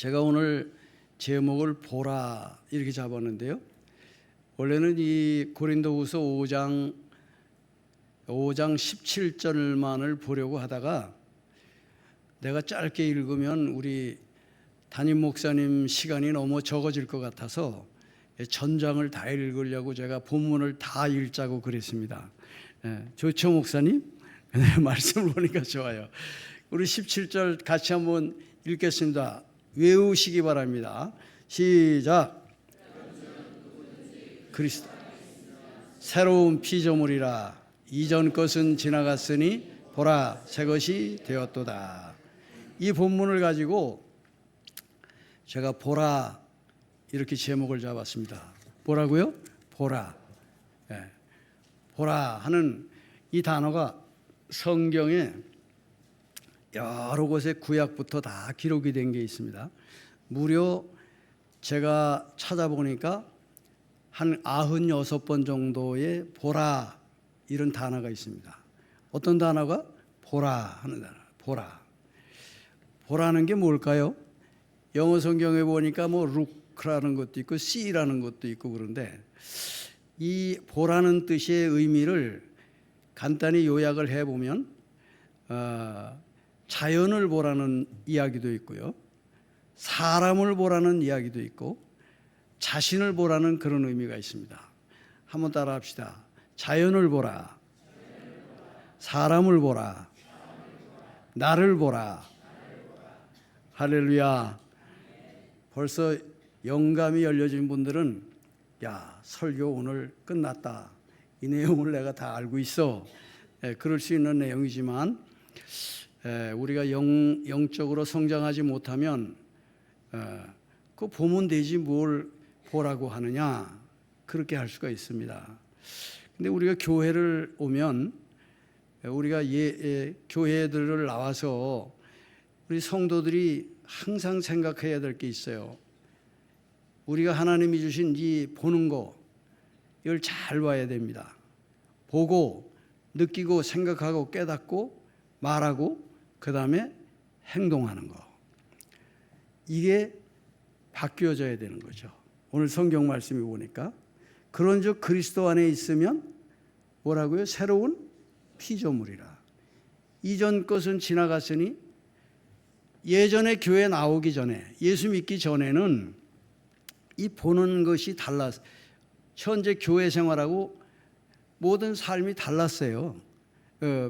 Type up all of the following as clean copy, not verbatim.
제가 오늘 제목을 보라 이렇게 잡았는데요. 원래는 이 고린도후서 5장 17절만을 보려고 하다가 내가 짧게 읽으면 우리 담임 목사님 시간이 너무 적어질 것 같아서 전장을 다 읽으려고 제가 본문을 다 읽자고 그랬습니다. 좋죠, 목사님? 말씀을 보니까 좋아요. 우리 17절 같이 한번 읽겠습니다. 외우시기 바랍니다. 시작. 그리스도 새로운 피조물이라 이전 것은 지나갔으니 보라 새 것이 되었도다. 이 본문을 가지고 제가 보라 이렇게 제목을 잡았습니다. 뭐라고요? 보라. 보라 하는 이 단어가 성경에 여러 곳에 구약부터 다 기록이 된 게 있습니다. 무려 제가 찾아보니까 한 96번 정도의 보라 이런 단어가 있습니다. 어떤 단어가? 보라 하는 단어. 보라. 보라는 게 뭘까요? 영어 성경에 보니까 뭐 look라는 것도 있고 see라는 것도 있고 그런데 이 보라는 뜻의 의미를 간단히 요약을 해보면 자연을 보라는 이야기도 있고요. 사람을 보라는 이야기도 있고 자신을 보라는 그런 의미가 있습니다. 한번 따라 합시다. 자연을 보라. 사람을 보라. 나를 보라. 할렐루야. 벌써 영감이 열려진 분들은 야, 설교 오늘 끝났다. 이 내용을 내가 다 알고 있어. 그럴 수 있는 내용이지만 우리가 영적으로 성장하지 못하면 그거 보면 되지 뭘 보라고 하느냐 그렇게 할 수가 있습니다. 근데 우리가 교회를 오면 우리가 교회들을 나와서 우리 성도들이 항상 생각해야 될 게 있어요. 우리가 하나님이 주신 이 보는 거 이걸 잘 봐야 됩니다. 보고 느끼고 생각하고 깨닫고 말하고 그 다음에 행동하는 거. 이게 바뀌어져야 되는 거죠. 오늘 성경 말씀이 보니까 그런즉 그리스도 안에 있으면 뭐라고요? 새로운 피조물이라. 이전 것은 지나갔으니 예전에 교회 나오기 전에 예수 믿기 전에는 이 보는 것이 달랐어요. 현재 교회 생활하고 모든 삶이 달랐어요.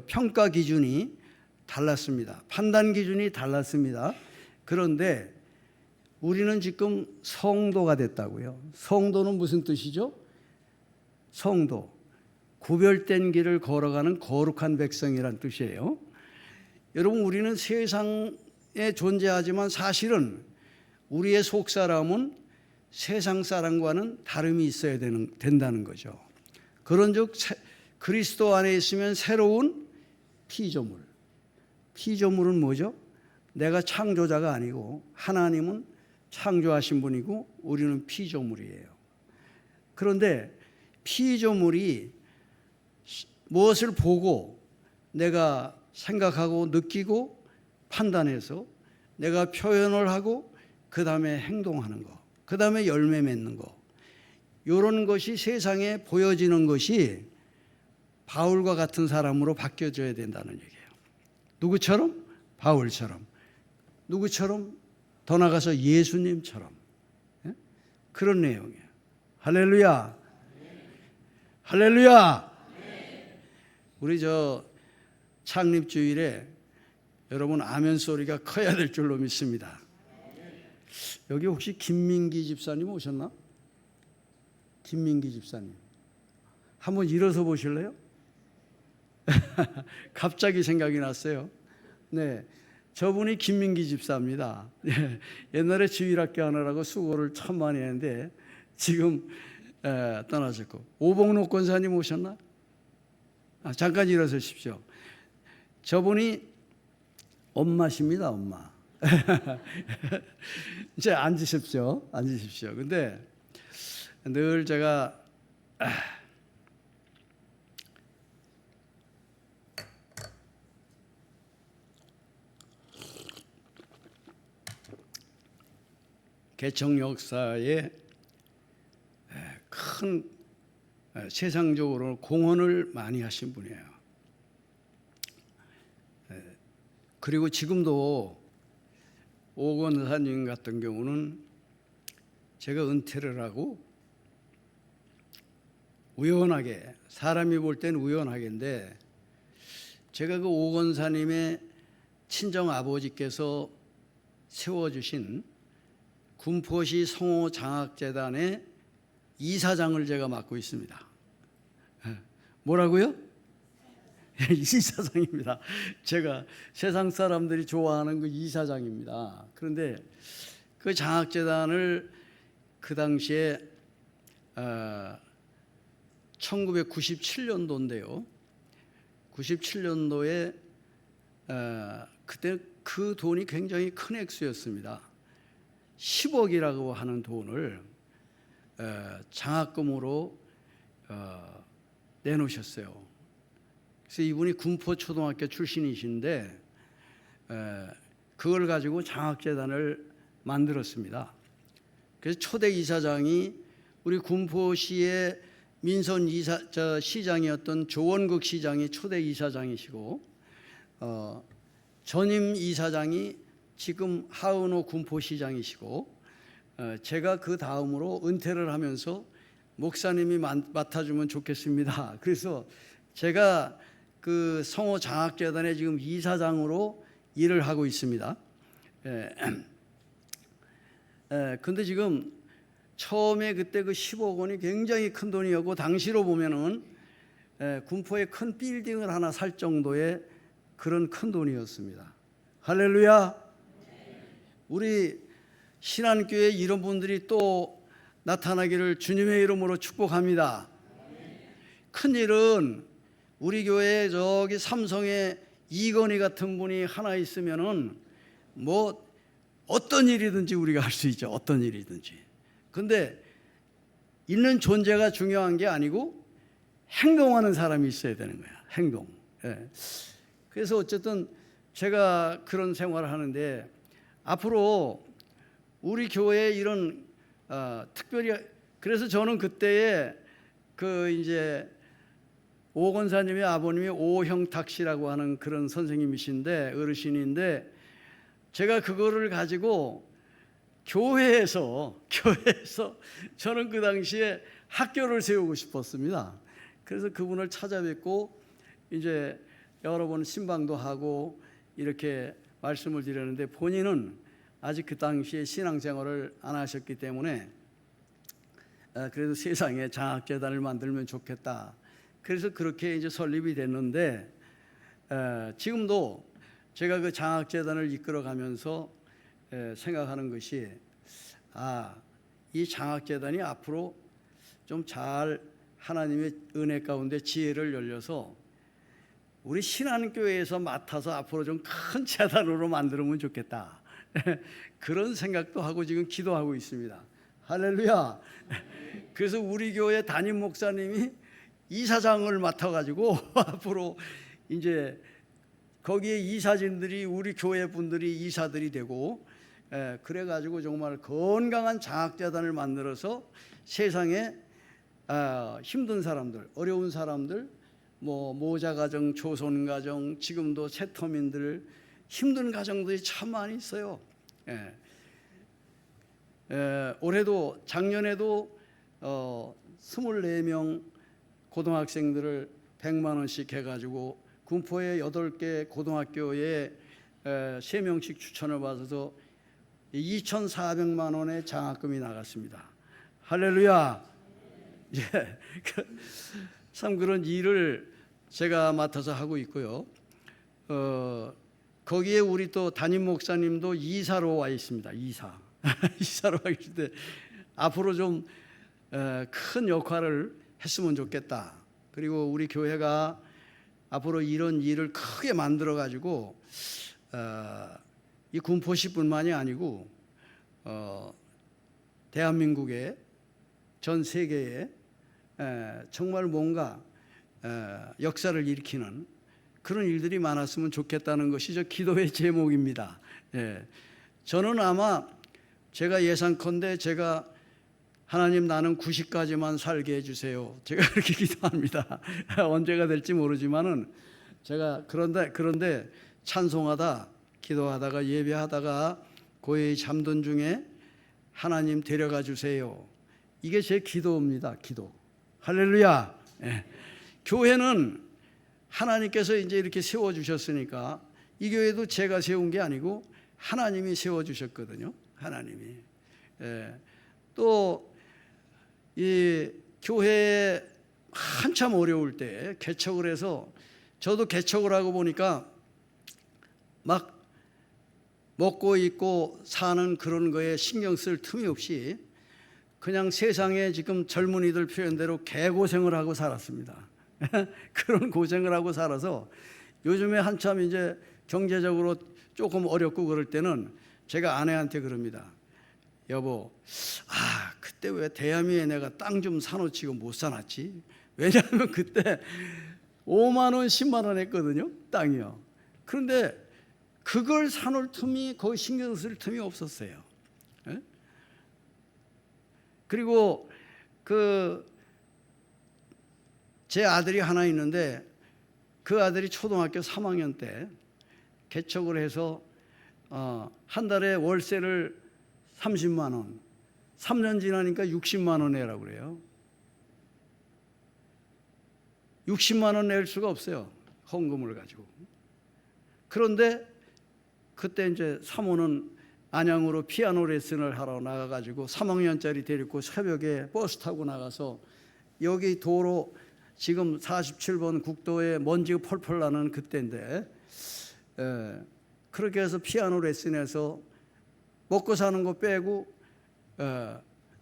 평가 기준이 달랐습니다. 판단 기준이 달랐습니다. 그런데 우리는 지금 성도가 됐다고요. 성도는 무슨 뜻이죠? 성도. 구별된 길을 걸어가는 거룩한 백성이란 뜻이에요. 여러분, 우리는 세상에 존재하지만 사실은 우리의 속사람은 세상 사람과는 다름이 있어야 된다는 거죠. 그런즉 그리스도 안에 있으면 새로운 피조물. 피조물은 뭐죠? 내가 창조자가 아니고 하나님은 창조하신 분이고 우리는 피조물이에요. 그런데 피조물이 무엇을 보고 내가 생각하고 느끼고 판단해서 내가 표현을 하고 그 다음에 행동하는 거, 그 다음에 열매 맺는 거, 이런 것이 세상에 보여지는 것이 바울과 같은 사람으로 바뀌어져야 된다는 얘기예요. 누구처럼? 바울처럼. 누구처럼? 더 나아가서 예수님처럼. 그런 내용이에요. 할렐루야. 할렐루야. 우리 창립주일에 여러분 아멘 소리가 커야 될 줄로 믿습니다. 여기 혹시 김민기 집사님 오셨나? 김민기 집사님. 한번 일어서 보실래요? 갑자기 생각이 났어요. 네, 저분이 김민기 집사입니다. 네, 옛날에 주일학교 하느라고 수고를 참 많이 했는데 지금 떠나셨고. 오봉록 권사님 오셨나? 잠깐 일어서십시오. 저분이 엄마십니다, 엄마. 이제 앉으십시오. 앉으십시오. 근데 늘 제가 개척 역사에 큰 세상적으로 공헌을 많이 하신 분이에요. 그리고 지금도 오 권사님 같은 경우는 제가 은퇴를 하고 우연하게, 사람이 볼 때는 우연하게인데, 제가 그 오 권사님의 친정 아버지께서 세워주신 군포시 성호장학재단의 이사장을 제가 맡고 있습니다. 뭐라고요? 이사장입니다. 제가 세상 사람들이 좋아하는 그 이사장입니다. 그런데 그 장학재단을 그 당시에 1997년도인데요. 97년도에 그때 그 돈이 굉장히 큰 액수였습니다. 10억이라고 하는 돈을 장학금으로 내놓으셨어요. 그래서 이분이 군포초등학교 출신이신데 그걸 가지고 장학재단을 만들었습니다. 그래서 초대 이사장이 우리 군포시의 민선 시장이었던 조원국 시장이 초대 이사장이시고, 전임 이사장이 지금 하은호 군포시장이시고, 제가 그 다음으로 은퇴를 하면서 목사님이 맡아주면 좋겠습니다. 그래서 제가 그 성호장학재단의 지금 이사장으로 일을 하고 있습니다. 근데 지금 처음에 그때 그 10억 원이 굉장히 큰 돈이었고, 당시로 보면은 군포에 큰 빌딩을 하나 살 정도의 그런 큰 돈이었습니다. 할렐루야. 우리 신안교회 이런 분들이 또 나타나기를 주님의 이름으로 축복합니다. 큰일은 우리 교회에 저기 삼성에 이건희 같은 분이 하나 있으면은 뭐 어떤 일이든지 우리가 할 수 있죠. 어떤 일이든지. 근데 있는 존재가 중요한 게 아니고 행동하는 사람이 있어야 되는 거야. 행동. 그래서 어쨌든 제가 그런 생활을 하는데, 앞으로 우리 교회에 이런 특별히, 그래서 저는 그때에 그 이제 오 권사님의 아버님이 오형탁 씨라고 하는 그런 선생님이신데, 어르신인데, 제가 그거를 가지고 교회에서 저는 그 당시에 학교를 세우고 싶었습니다. 그래서 그분을 찾아뵙고 이제 여러 번 신방도 하고 이렇게 말씀을 드렸는데, 본인은 아직 그 당시에 신앙생활을 안 하셨기 때문에 그래도 세상에 장학재단을 만들면 좋겠다. 그래서 그렇게 이제 설립이 됐는데, 지금도 제가 그 장학재단을 이끌어가면서 생각하는 것이, 이 장학재단이 앞으로 좀 잘 하나님의 은혜 가운데 지혜를 열려서 우리 신안교회에서 맡아서 앞으로 좀 큰 재단으로 만들면 좋겠다. 그런 생각도 하고 지금 기도하고 있습니다. 할렐루야. 그래서 우리 교회 담임 목사님이 이사장을 맡아가지고 앞으로 이제 거기에 이사진들이 우리 교회 분들이 이사들이 되고, 그래가지고 정말 건강한 장학재단을 만들어서 세상에 힘든 사람들, 어려운 사람들, 뭐 모자 가정, 조선 가정, 지금도 세터민들, 힘든 가정들이 참 많이 있어요. 올해도, 작년에도 24명 고등학생들을 100만 원씩 해가지고 군포의 8개 고등학교에 3명씩 추천을 받아서 2,400만 원의 장학금이 나갔습니다. 할렐루야. 참 그런 일을 제가 맡아서 하고 있고요. 거기에 우리 또 담임 목사님도 이사로 와 있습니다. 이사로 와 계신데, 앞으로 좀 큰 역할을 했으면 좋겠다. 그리고 우리 교회가 앞으로 이런 일을 크게 만들어 가지고 이 군포시뿐만이 아니고 대한민국의 전 세계에 정말 뭔가 역사를 일으키는 그런 일들이 많았으면 좋겠다는 것이 저 기도의 제목입니다. 저는 아마 제가 예상컨대 제가 하나님 나는 90까지만 살게 해주세요. 제가 그렇게 기도합니다. 언제가 될지 모르지만은 제가 그런데 찬송하다 기도하다가 예배하다가 고요히 잠든 중에 하나님 데려가 주세요. 이게 제 기도입니다. 기도. 할렐루야. 예. 교회는 하나님께서 이제 이렇게 세워주셨으니까 이 교회도 제가 세운 게 아니고 하나님이 세워주셨거든요. 하나님이. 예. 또 이 교회에 한참 어려울 때 개척을 해서 저도 개척을 하고 보니까 막 먹고 입고 사는 그런 거에 신경 쓸 틈이 없이 그냥 세상에 지금 젊은이들 표현대로 개고생을 하고 살았습니다. 그런 고생을 하고 살아서 요즘에 한참 이제 경제적으로 조금 어렵고 그럴 때는 제가 아내한테 그럽니다. 여보, 그때 왜 대야미에 내가 땅 좀 사놓치고 못 사놨지? 왜냐하면 그때 5만 원, 10만 원 했거든요. 땅이요. 그런데 그걸 사놓을 틈이 거의 신경 쓸 틈이 없었어요. 예? 그리고 제 아들이 하나 있는데 그 아들이 초등학교 3학년 때 개척을 해서 한 달에 월세를 30만 원, 3년 지나니까 60만 원 내라고 그래요. 60만 원 낼 수가 없어요. 헌금을 가지고. 그런데 그때 이제 사모는 안양으로 피아노 레슨을 하러 나가가지고 3학년짜리 데리고 새벽에 버스 타고 나가서 여기 도로 지금 47번 국도에 먼지가 펄펄 나는 그때인데 그렇게 해서 피아노 레슨해서 먹고 사는 거 빼고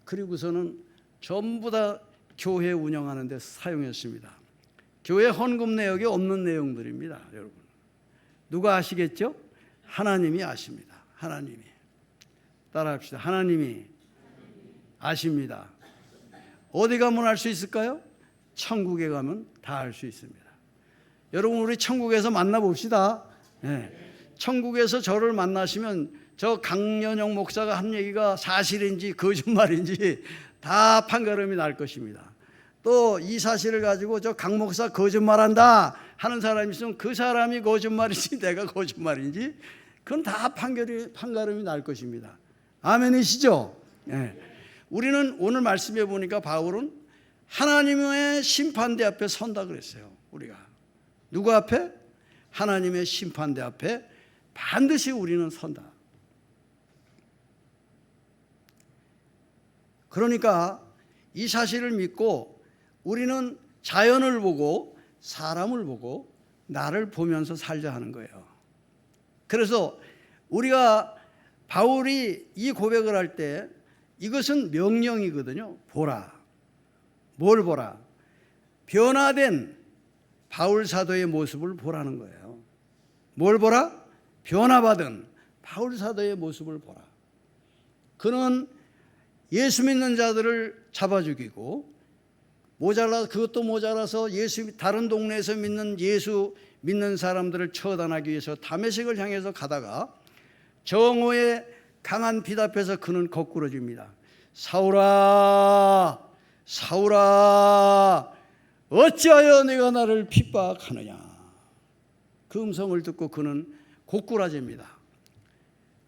그리고서는 전부 다 교회 운영하는 데 사용했습니다. 교회 헌금 내역이 없는 내용들입니다. 여러분 누가 아시겠죠? 하나님이 아십니다. 하나님이. 따라합시다. 하나님이 아십니다. 어디 가면 알 수 있을까요? 천국에 가면 다 알 수 있습니다. 여러분 우리 천국에서 만나봅시다. 네. 천국에서 저를 만나시면 저 강연영 목사가 한 얘기가 사실인지 거짓말인지 다 판가름이 날 것입니다. 또 이 사실을 가지고 저 강 목사 거짓말한다 하는 사람이 있으면 그 사람이 거짓말인지 내가 거짓말인지 그건 다 판가름이 날 것입니다. 아멘이시죠? 네. 우리는 오늘 말씀해 보니까 바울은 하나님의 심판대 앞에 선다 그랬어요. 우리가 누구 앞에? 하나님의 심판대 앞에 반드시 우리는 선다. 그러니까 이 사실을 믿고 우리는 자연을 보고 사람을 보고 나를 보면서 살자 하는 거예요. 그래서 우리가 바울이 이 고백을 할 때 이것은 명령이거든요. 보라. 뭘 보라? 변화된 바울 사도의 모습을 보라는 거예요. 뭘 보라? 변화받은 바울 사도의 모습을 보라. 그는 예수 믿는 자들을 잡아 죽이고 그것도 모자라서 다른 동네에서 예수 믿는 사람들을 처단하기 위해서 다메섹을 향해서 가다가 정오의 강한 빛 앞에서 그는 거꾸러집니다. 사울아, 사울아, 어찌하여 네가 나를 핍박하느냐. 그 음성을 듣고 그는 고꾸라집니다.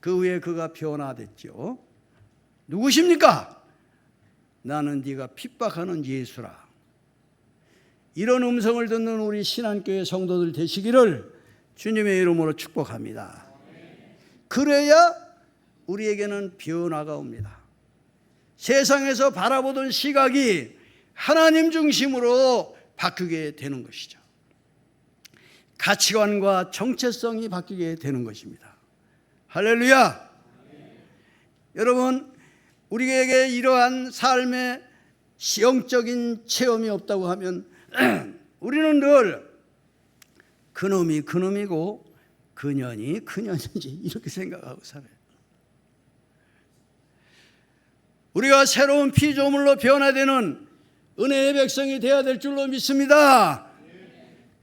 그 후에 그가 변화됐죠. 누구십니까? 나는 네가 핍박하는 예수라. 이런 음성을 듣는 우리 신안교회 성도들 되시기를 주님의 이름으로 축복합니다. 그래야 우리에게는 변화가 옵니다. 세상에서 바라보던 시각이 하나님 중심으로 바뀌게 되는 것이죠. 가치관과 정체성이 바뀌게 되는 것입니다. 할렐루야. 여러분 우리에게 이러한 삶의 영적인 체험이 없다고 하면 우리는 늘 그놈이 그놈이고 그년이 그년인지 이렇게 생각하고 살아요. 우리가 새로운 피조물로 변화되는 은혜의 백성이 되어야 될 줄로 믿습니다.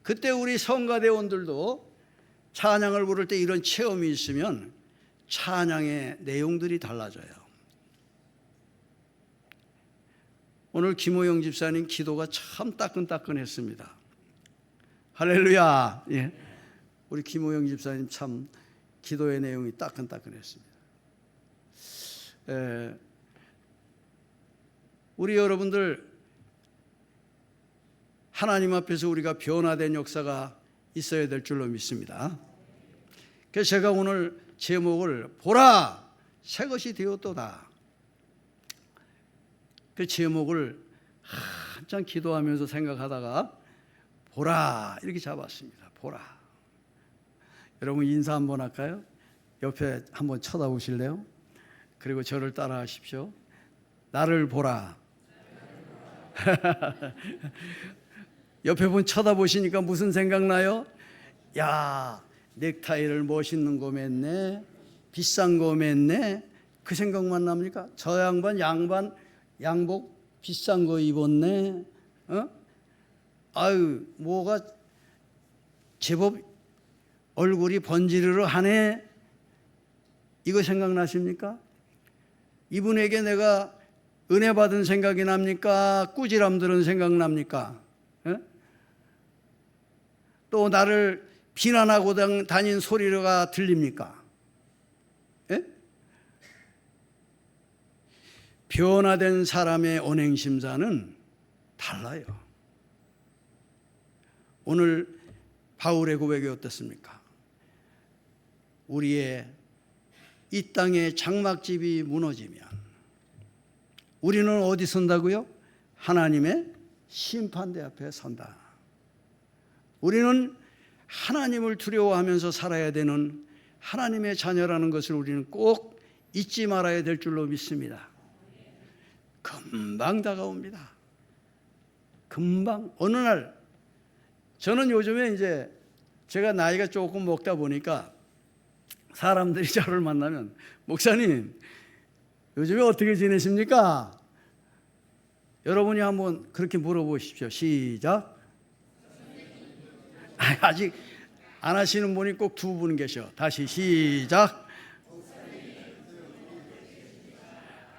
그때 우리 성가대원들도 찬양을 부를 때 이런 체험이 있으면 찬양의 내용들이 달라져요. 오늘 김호영 집사님 기도가 참 따끈따끈했습니다. 할렐루야. 예. 우리 김호영 집사님 참 기도의 내용이 따끈따끈했습니다. 우리 여러분들 하나님 앞에서 우리가 변화된 역사가 있어야 될 줄로 믿습니다. 그래서 제가 오늘 제목을 보라 새것이 되었도다, 그 제목을 한참 기도하면서 생각하다가 보라 이렇게 잡았습니다. 보라. 여러분 인사 한번 할까요? 옆에 한번 쳐다보실래요? 그리고 저를 따라 하십시오. 나를 보라. 옆에 분 쳐다보시니까 무슨 생각나요? 야, 넥타이를 멋있는 거 맸네, 비싼 거 맸네, 그 생각만 납니까? 저 양복 비싼 거 입었네. 아유, 뭐가 제법 얼굴이 번지르르 하네. 이거 생각나십니까? 이분에게 내가 은혜 받은 생각이 납니까? 꾸지람 들은 생각 납니까? 또 나를 비난하고 다닌 소리가 들립니까? 변화된 사람의 언행심사는 달라요. 오늘 바울의 고백이 어떻습니까? 우리의 이 땅의 장막집이 무너지면 우리는 어디 선다고요? 하나님의 심판대 앞에 선다. 우리는 하나님을 두려워하면서 살아야 되는 하나님의 자녀라는 것을 우리는 꼭 잊지 말아야 될 줄로 믿습니다. 금방 다가옵니다. 금방. 어느 날 저는 요즘에 이제 제가 나이가 조금 먹다 보니까 사람들이 저를 만나면 목사님 요즘에 어떻게 지내십니까? 여러분이 한번 그렇게 물어보십시오. 시작. 아직 안 하시는 분이 꼭 두 분 계셔. 다시 시작.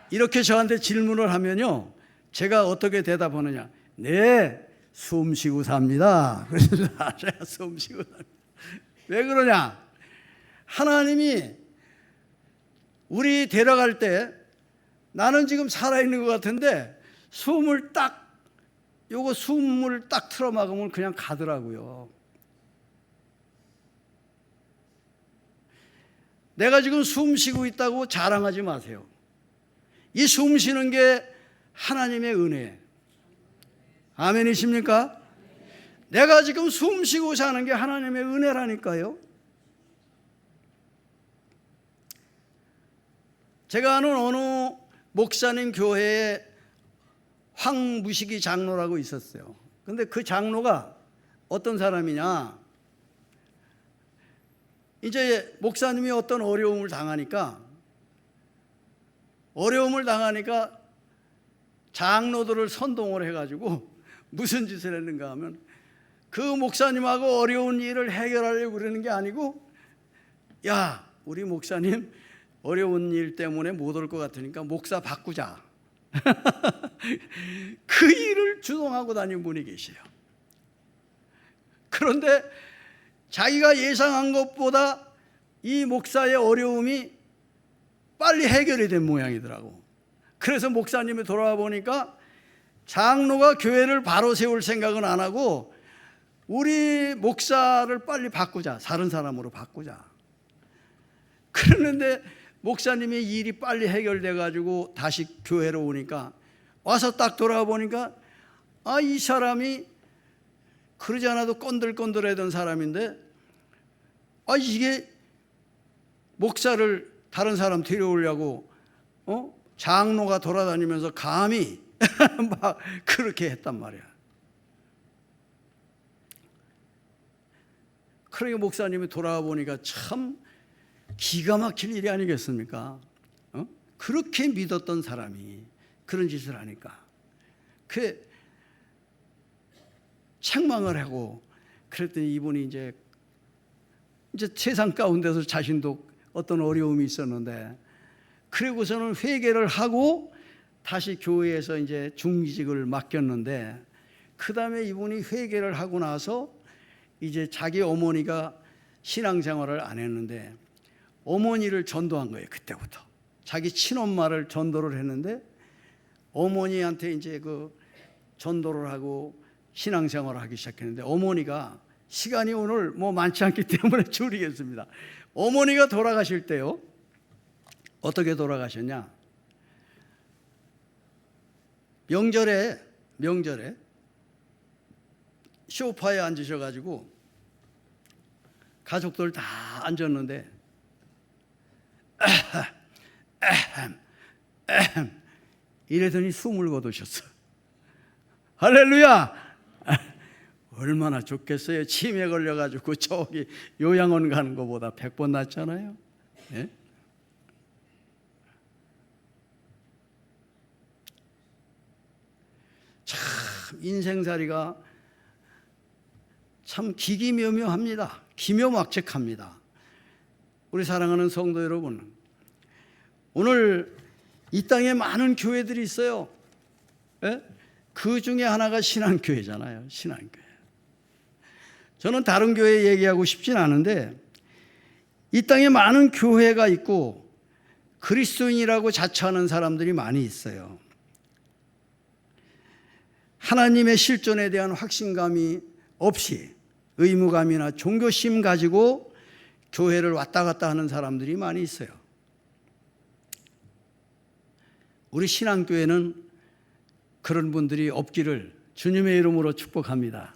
이렇게 저한테 질문을 하면요, 제가 어떻게 대답하느냐? 네, 숨 쉬고 삽니다. 그래서 제가 숨 쉬고 삽니다. 왜 그러냐? 하나님이 우리 데려갈 때 나는 지금 살아있는 것 같은데 숨을 딱 틀어막으면 그냥 가더라고요. 내가 지금 숨 쉬고 있다고 자랑하지 마세요. 이 숨 쉬는 게 하나님의 은혜. 아멘이십니까? 내가 지금 숨 쉬고 사는 게 하나님의 은혜라니까요. 제가 아는 어느 목사님 교회에 황무식이 장로라고 있었어요. 근데 그 장로가 어떤 사람이냐? 이제 목사님이 어떤 어려움을 당하니까 장로들을 선동을 해가지고 무슨 짓을 했는가 하면 그 목사님하고 어려운 일을 해결하려고 그러는 게 아니고, 야, 우리 목사님 어려운 일 때문에 못 올 것 같으니까 목사 바꾸자. 그 일을 주동하고 다니는 분이 계세요. 그런데 자기가 예상한 것보다 이 목사의 어려움이 빨리 해결이 된 모양이더라고. 그래서 목사님이 돌아와 보니까 장로가 교회를 바로 세울 생각은 안 하고 우리 목사를 빨리 바꾸자, 다른 사람으로 바꾸자. 그러는데 목사님이 일이 빨리 해결돼 가지고 다시 교회로 오니까 와서 딱 돌아와 보니까 이 사람이 그러지 않아도 건들건들하던 사람인데 이게 목사를 다른 사람 데려오려고 장로가 돌아다니면서 감히 막 그렇게 했단 말이야. 그러니까 목사님이 돌아와 보니까 참 기가 막힐 일이 아니겠습니까? 그렇게 믿었던 사람이 그런 짓을 하니까 그 책망을 하고 그랬더니 이분이 이제 세상 가운데서 자신도 어떤 어려움이 있었는데 그리고서는 회개를 하고 다시 교회에서 이제 중직을 맡겼는데, 그 다음에 이분이 회개를 하고 나서 이제 자기 어머니가 신앙생활을 안 했는데 어머니를 전도한 거예요. 그때부터 자기 친엄마를 전도를 했는데, 어머니한테 이제 그 전도를 하고 신앙생활을 하기 시작했는데, 어머니가 시간이 오늘 뭐 많지 않기 때문에 줄이겠습니다. 어머니가 돌아가실 때요, 어떻게 돌아가셨냐? 명절에 소파에 앉으셔가지고 가족들 다 앉았는데 이래더니 숨을 거두셨어. 할렐루야! 얼마나 좋겠어요. 치매 걸려가지고 저기 요양원 가는 것보다 100번 낫잖아요. 예? 참 인생살이가 참 기기묘묘합니다. 기묘막측합니다. 우리 사랑하는 성도 여러분, 오늘 이 땅에 많은 교회들이 있어요. 예? 그 중에 하나가 신앙교회잖아요. 신앙교회. 저는 다른 교회 얘기하고 싶진 않은데, 이 땅에 많은 교회가 있고 그리스도인이라고 자처하는 사람들이 많이 있어요. 하나님의 실존에 대한 확신감이 없이 의무감이나 종교심 가지고 교회를 왔다 갔다 하는 사람들이 많이 있어요. 우리 신앙교회는 그런 분들이 없기를 주님의 이름으로 축복합니다.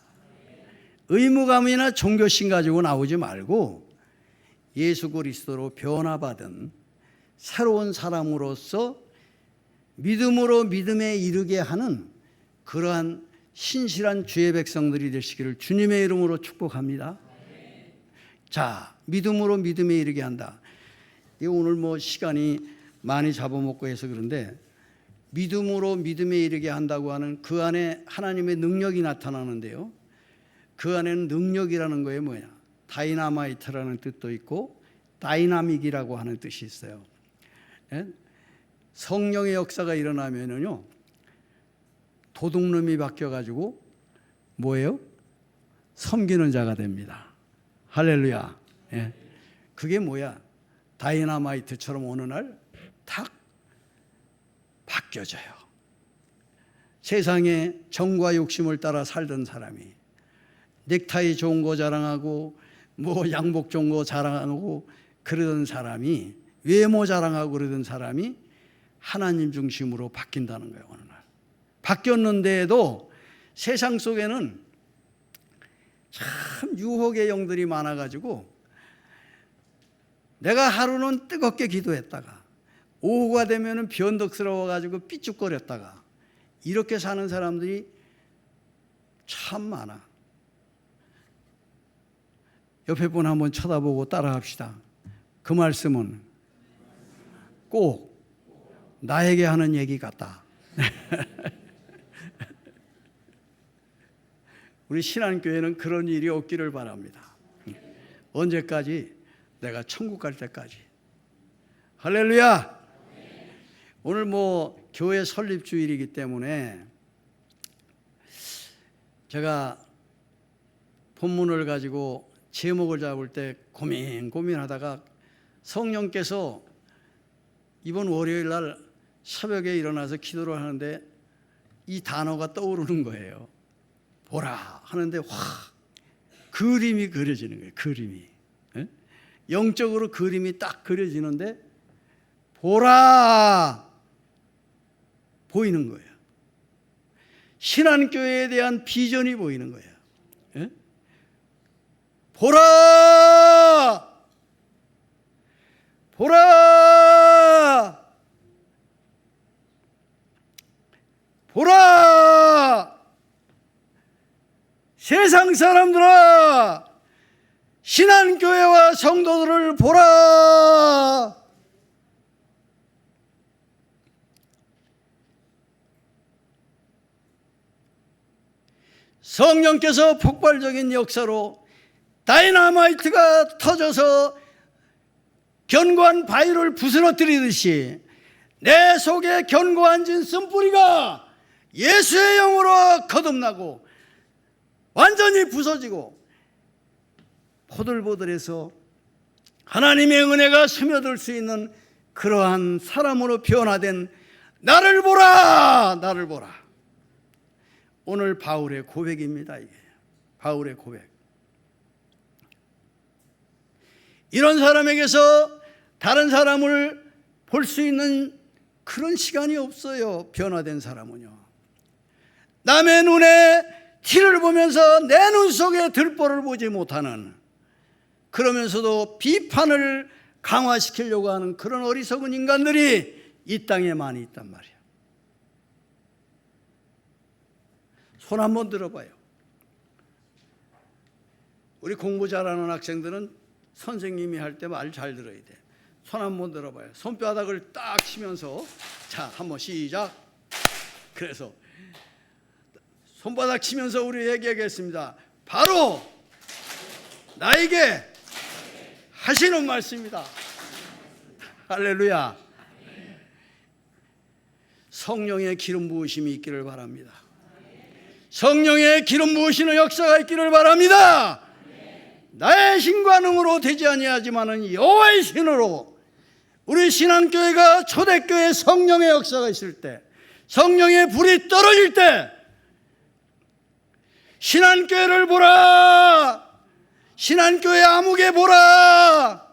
의무감이나 종교심 가지고 나오지 말고 예수 그리스도로 변화받은 새로운 사람으로서 믿음으로 믿음에 이르게 하는 그러한 신실한 주의 백성들이 되시기를 주님의 이름으로 축복합니다. 자, 믿음으로 믿음에 이르게 한다. 이 오늘 뭐 시간이 많이 잡아먹고 해서 그런데, 믿음으로 믿음에 이르게 한다고 하는 그 안에 하나님의 능력이 나타나는데요, 그 안에는 능력이라는 거에 뭐냐, 다이나마이트라는 뜻도 있고 다이나믹이라고 하는 뜻이 있어요. 성령의 역사가 일어나면은요, 도둑놈이 바뀌어가지고 뭐예요? 섬기는 자가 됩니다. 할렐루야. 예. 그게 뭐야? 다이나마이트처럼 어느 날 탁 바뀌어져요. 세상에 정과 욕심을 따라 살던 사람이 넥타이 좋은 거 자랑하고 뭐 양복 좋은 거 자랑하고 그러던 사람이, 외모 자랑하고 그러던 사람이 하나님 중심으로 바뀐다는 거예요. 어느 날 바뀌었는데도 세상 속에는 참 유혹의 영들이 많아가지고, 내가 하루는 뜨겁게 기도했다가 오후가 되면은 변덕스러워가지고 삐죽거렸다가 이렇게 사는 사람들이 참 많아. 옆에 분 한번 쳐다보고 따라합시다. 그 말씀은 꼭 나에게 하는 얘기 같다. 우리 신앙교회는 그런 일이 없기를 바랍니다. 언제까지? 내가 천국 갈 때까지. 할렐루야. 오늘 뭐 교회 설립 주일이기 때문에 제가 본문을 가지고 제목을 잡을 때 고민하다가 성령께서 이번 월요일 날 새벽에 일어나서 기도를 하는데 이 단어가 떠오르는 거예요. 보라 하는데 확 그림이 그려지는 거예요. 그림이. 예? 영적으로 그림이 딱 그려지는데 보라 보이는 거예요. 신한교회에 대한 비전이 보이는 거예요. 예? 보라! 보라! 보라! 세상 사람들아! 신한교회와 성도들을 보라! 성령께서 폭발적인 역사로 다이나마이트가 터져서 견고한 바위를 부스러뜨리듯이 내 속에 견고한 진 쓴뿌리가 예수의 영으로 거듭나고 완전히 부서지고 포들포들해서 하나님의 은혜가 스며들 수 있는 그러한 사람으로 변화된 나를 보라, 나를 보라. 오늘 바울의 고백입니다. 이게 바울의 고백. 이런 사람에게서 다른 사람을 볼 수 있는 그런 시간이 없어요. 변화된 사람은요. 남의 눈에 티를 보면서 내 눈 속에 들보를 보지 못하는, 그러면서도 비판을 강화시키려고 하는 그런 어리석은 인간들이 이 땅에 많이 있단 말이에요. 손 한번 들어봐요. 우리 공부 잘하는 학생들은 선생님이 할 때 말 잘 들어야 돼. 손 한번 들어봐요. 손바닥을 딱 치면서, 자, 한번 시작. 그래서 손바닥 치면서 우리 얘기하겠습니다. 바로 나에게 하시는 말씀입니다. 할렐루야. 성령의 기름 부으심이 있기를 바랍니다. 성령의 기름 부으시는 역사가 있기를 바랍니다. 나의 신과 능으로 되지 아니하지만은 여호와의 신으로, 우리 신앙교회가 초대교회 성령의 역사가 있을 때, 성령의 불이 떨어질 때, 신앙교회를 보라, 신앙교회 아무개 보라,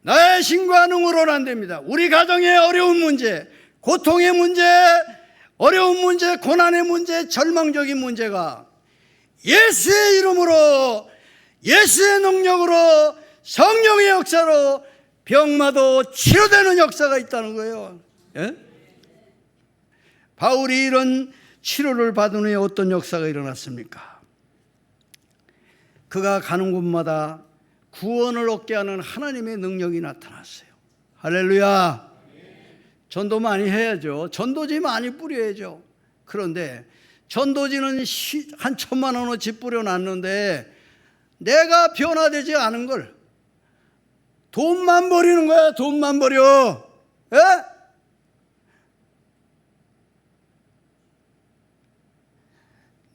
나의 신과 능으로는 안 됩니다. 우리 가정의 어려운 문제, 고통의 문제, 어려운 문제, 고난의 문제, 절망적인 문제가 예수의 이름으로, 예수의 능력으로, 성령의 역사로 병마도 치료되는 역사가 있다는 거예요. 예? 바울이 이런 치료를 받은 후에 어떤 역사가 일어났습니까? 그가 가는 곳마다 구원을 얻게 하는 하나님의 능력이 나타났어요. 할렐루야. 전도 많이 해야죠. 전도지 많이 뿌려야죠. 그런데 전도지는 한 1,000만 원어치 뿌려놨는데 내가 변화되지 않은 걸 돈만 버리는 거야. 돈만 버려. 예?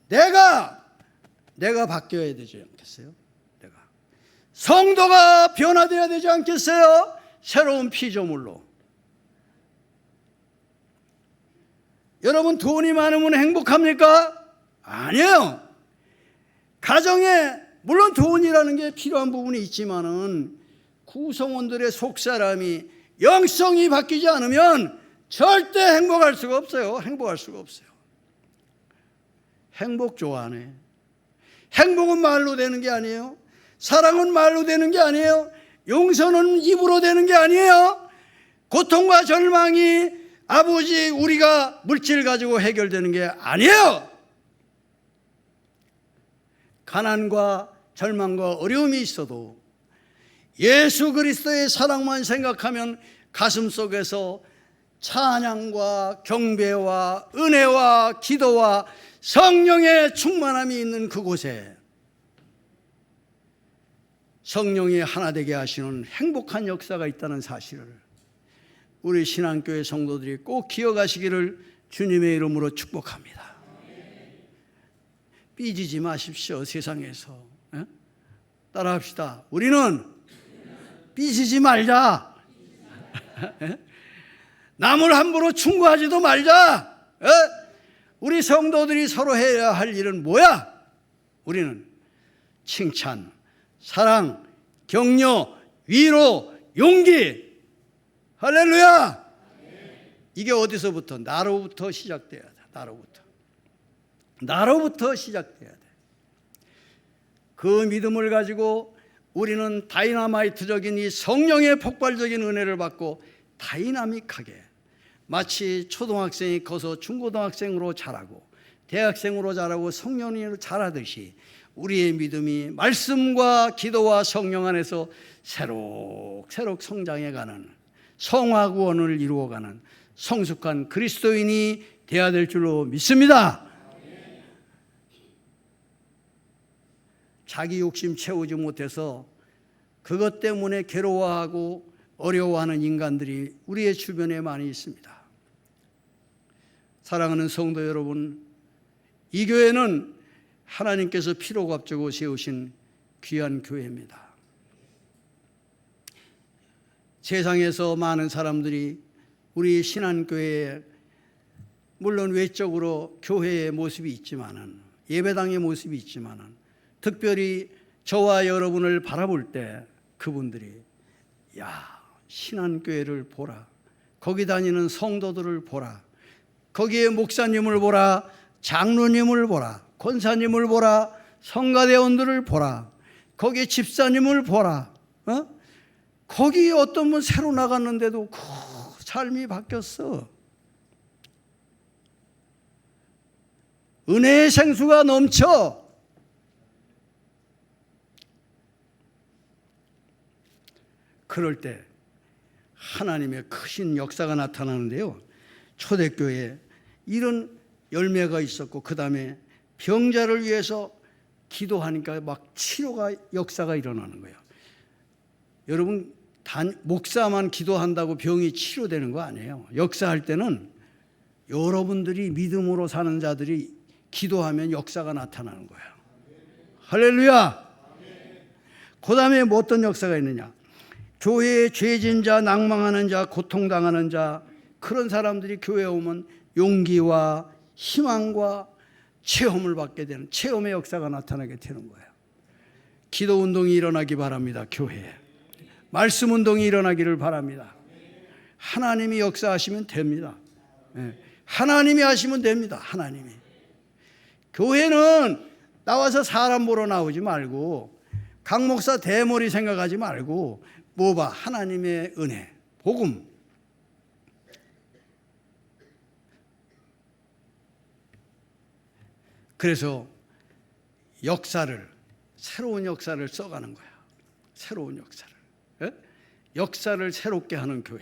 내가 바뀌어야 되지 않겠어요? 내가 성도가 변화되어야 되지 않겠어요? 새로운 피조물로. 여러분, 돈이 많으면 행복합니까? 아니에요. 가정에 물론 돈이라는 게 필요한 부분이 있지만은 구성원들의 속사람이, 영성이 바뀌지 않으면 절대 행복할 수가 없어요. 행복할 수가 없어요. 행복 좋아하네. 행복은 말로 되는 게 아니에요. 사랑은 말로 되는 게 아니에요. 용서는 입으로 되는 게 아니에요. 고통과 절망이 아버지 우리가 물질 가지고 해결되는 게 아니에요. 가난과 절망과 어려움이 있어도 예수 그리스도의 사랑만 생각하면 가슴 속에서 찬양과 경배와 은혜와 기도와 성령의 충만함이 있는 그곳에 성령이 하나 되게 하시는 행복한 역사가 있다는 사실을 우리 신앙교회 성도들이 꼭 기억하시기를 주님의 이름으로 축복합니다. 삐지지 마십시오. 세상에서. 따라합시다. 우리는 삐지지 말자. 남을 함부로 충고하지도 말자. 우리 성도들이 서로 해야 할 일은 뭐야? 우리는 칭찬, 사랑, 격려, 위로, 용기. 할렐루야. 이게 어디서부터? 나로부터 시작돼야 돼. 나로부터 시작돼야 돼. 그 믿음을 가지고 우리는 다이나마이트적인 이 성령의 폭발적인 은혜를 받고 다이나믹하게, 마치 초등학생이 커서 중고등학생으로 자라고 대학생으로 자라고 성년으로 자라듯이 우리의 믿음이 말씀과 기도와 성령 안에서 새록새록 성장해가는, 성화구원을 이루어가는 성숙한 그리스도인이 되어야 될 줄로 믿습니다. 자기 욕심 채우지 못해서 그것 때문에 괴로워하고 어려워하는 인간들이 우리의 주변에 많이 있습니다. 사랑하는 성도 여러분, 이 교회는 하나님께서 피로 값주고 세우신 귀한 교회입니다. 세상에서 많은 사람들이 우리 신한교회에 물론 외적으로 교회의 모습이 있지만은, 예배당의 모습이 있지만은, 특별히 저와 여러분을 바라볼 때 그분들이 야, 신한교회를 보라, 거기 다니는 성도들을 보라, 거기에 목사님을 보라, 장로님을 보라, 권사님을 보라, 성가대원들을 보라, 거기에 집사님을 보라, 거기 어떤 분 새로 나갔는데도 그 삶이 바뀌었어. 은혜의 생수가 넘쳐. 그럴 때 하나님의 크신 역사가 나타나는데요, 초대교회에 이런 열매가 있었고, 그 다음에 병자를 위해서 기도하니까 막 치료가, 역사가 일어나는 거예요. 여러분, 목사만 기도한다고 병이 치료되는 거 아니에요. 역사할 때는 여러분들이 믿음으로 사는 자들이 기도하면 역사가 나타나는 거예요. 할렐루야. 그 다음에 뭐 어떤 역사가 있느냐, 교회에 죄진 자, 낭망하는 자, 고통당하는 자, 그런 사람들이 교회에 오면 용기와 희망과 체험을 받게 되는, 체험의 역사가 나타나게 되는 거예요. 기도 운동이 일어나기 바랍니다. 교회에 말씀 운동이 일어나기를 바랍니다. 하나님이 역사하시면 됩니다. 하나님이 하시면 됩니다. 하나님이. 교회는 나와서 사람 보러 나오지 말고, 강 목사 대머리 생각하지 말고, 뭐 봐, 하나님의 은혜, 복음. 그래서 역사를, 새로운 역사를 써가는 거야. 새로운 역사를. 역사를 새롭게 하는 교회,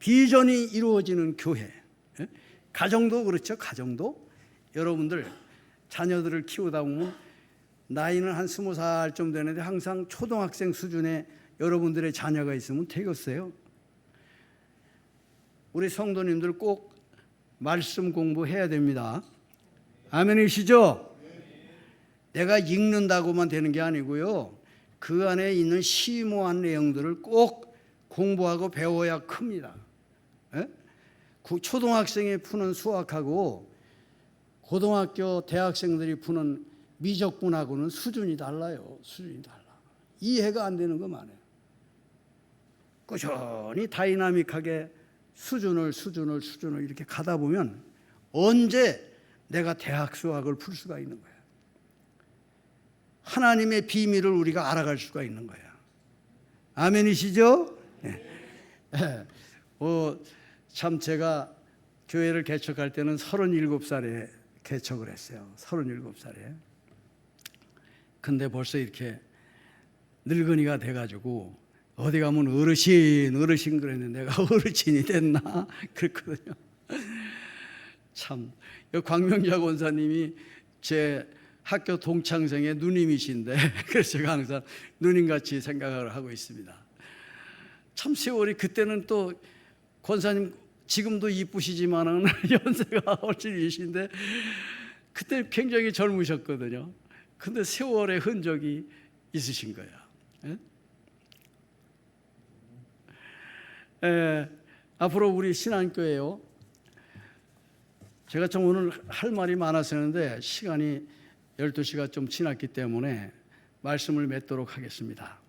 비전이 이루어지는 교회. 가정도 그렇죠. 가정도 여러분들 자녀들을 키우다 보면 나이는 한 20살쯤 되는데 항상 초등학생 수준의 여러분들의 자녀가 있으면 되겠어요. 우리 성도님들 꼭 말씀 공부해야 됩니다. 아멘이시죠? 내가 읽는다고만 되는 게 아니고요, 그 안에 있는 심오한 내용들을 꼭 공부하고 배워야 큽니다. 초등학생이 푸는 수학하고 고등학교 대학생들이 푸는 미적분하고는 수준이 달라요. 수준이 달라. 이해가 안 되는 거 많아요. 꾸준히 다이나믹하게 수준을 이렇게 가다 보면 언제 내가 대학 수학을 풀 수가 있는 거야. 하나님의 비밀을 우리가 알아갈 수가 있는 거야. 아멘이시죠? 네. 참 제가 교회를 개척할 때는 37살에 개척을 했어요. 37살에. 근데 벌써 이렇게 늙은이가 돼가지고 어디 가면 어르신 그랬는데 내가 어르신이 됐나 그랬거든요. 참, 광명자 권사님이 제 학교 동창생의 누님이신데 그래서 제가 항상 누님같이 생각을 하고 있습니다. 참 세월이, 그때는 또 권사님 지금도 이쁘시지만은 연세가 훨씬이신데 그때 굉장히 젊으셨거든요. 근데 세월의 흔적이 있으신 거야. 앞으로 우리 신한교회요, 제가 좀 오늘 할 말이 많았었는데 시간이 12시가 좀 지났기 때문에 말씀을 맺도록 하겠습니다.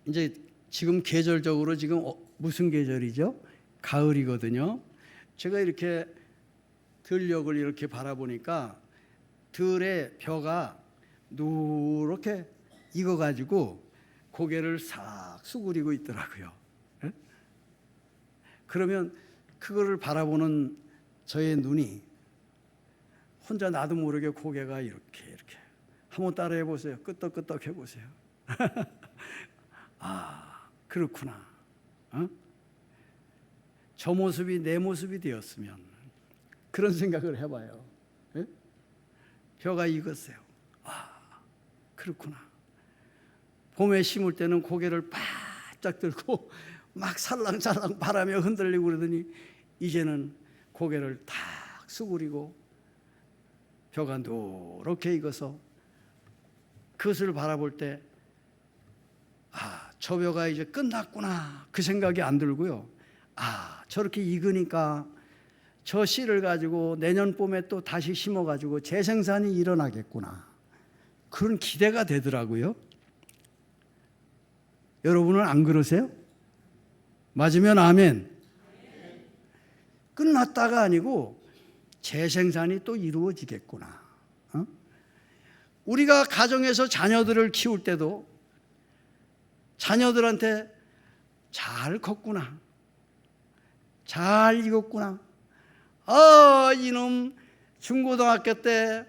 이제 지금 계절적으로 지금 무슨 계절이죠? 가을이거든요. 제가 이렇게 들녘을 이렇게 바라보니까 들의 벼가 누렇게 익어가지고 고개를 싹 수그리고 있더라고요. 그러면 그거를 바라보는 저의 눈이 혼자 나도 모르게 고개가 이렇게 한번 따라해 보세요. 끄떡끄떡 해보세요. 아, 그렇구나. 저 모습이 내 모습이 되었으면, 그런 생각을 해봐요. 벼가 익었어요. 아, 그렇구나. 봄에 심을 때는 고개를 바짝 들고 막 살랑살랑 바람에 흔들리고 그러더니 이제는 고개를 탁 수그리고 벼가 노랗게 익어서 그것을 바라볼 때 저 벼가 이제 끝났구나 그 생각이 안 들고요. 저렇게 익으니까 저 씨를 가지고 내년 봄에 또 다시 심어가지고 재생산이 일어나겠구나 그런 기대가 되더라고요. 여러분은 안 그러세요? 맞으면 아멘. 끝났다가 아니고 재생산이 또 이루어지겠구나. 우리가 가정에서 자녀들을 키울 때도 자녀들한테 잘 컸구나, 잘 익었구나, 이놈 중고등학교 때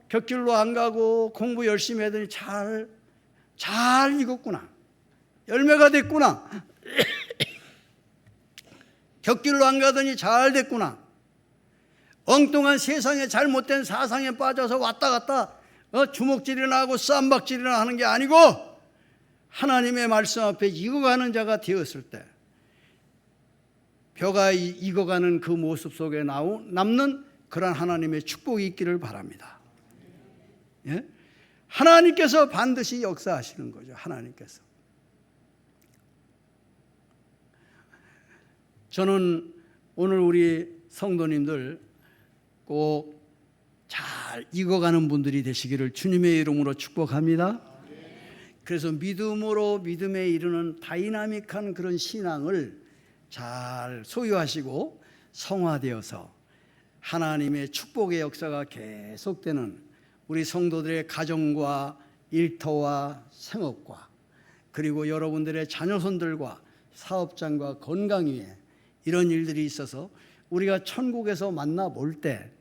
곁길로 안 가고 공부 열심히 하더니 잘 익었구나, 열매가 됐구나, 곁길로 안 가더니 잘 됐구나, 엉뚱한 세상에 잘못된 사상에 빠져서 왔다 갔다 주먹질이나 하고 쌈박질이나 하는 게 아니고 하나님의 말씀 앞에 익어가는 자가 되었을 때 벼가 익어가는 그 모습 속에 남는 그런 하나님의 축복이 있기를 바랍니다. 예? 하나님께서 반드시 역사하시는 거죠. 하나님께서. 저는 오늘 우리 성도님들 꼭 잘 익어가는 분들이 되시기를 주님의 이름으로 축복합니다. 그래서 믿음으로 믿음에 이르는 다이나믹한 그런 신앙을 잘 소유하시고 성화되어서 하나님의 축복의 역사가 계속되는 우리 성도들의 가정과 일터와 생업과 그리고 여러분들의 자녀손들과 사업장과 건강 위에 이런 일들이 있어서 우리가 천국에서 만나볼 때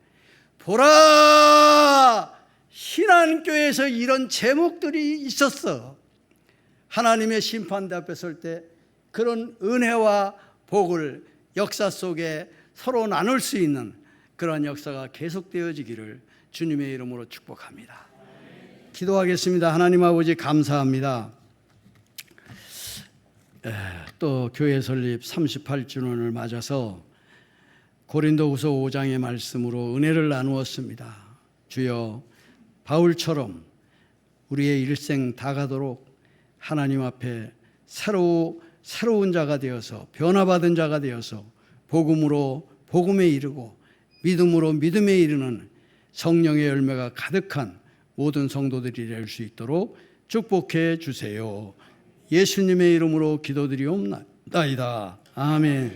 보라 신한교회에서 이런 제목들이 있었어. 하나님의 심판대 앞에 설 때 그런 은혜와 복을 역사 속에 서로 나눌 수 있는 그런 역사가 계속되어지기를 주님의 이름으로 축복합니다. 기도하겠습니다. 하나님 아버지 감사합니다. 또 교회 설립 38주년을 맞아서 고린도후서 5장의 말씀으로 은혜를 나누었습니다. 주여 바울처럼 우리의 일생 다 가도록 하나님 앞에 새로운 자가 되어서 변화받은 자가 되어서 복음으로 복음에 이르고 믿음으로 믿음에 이르는 성령의 열매가 가득한 모든 성도들이 될 수 있도록 축복해 주세요. 예수님의 이름으로 기도드리옵나이다. 아멘.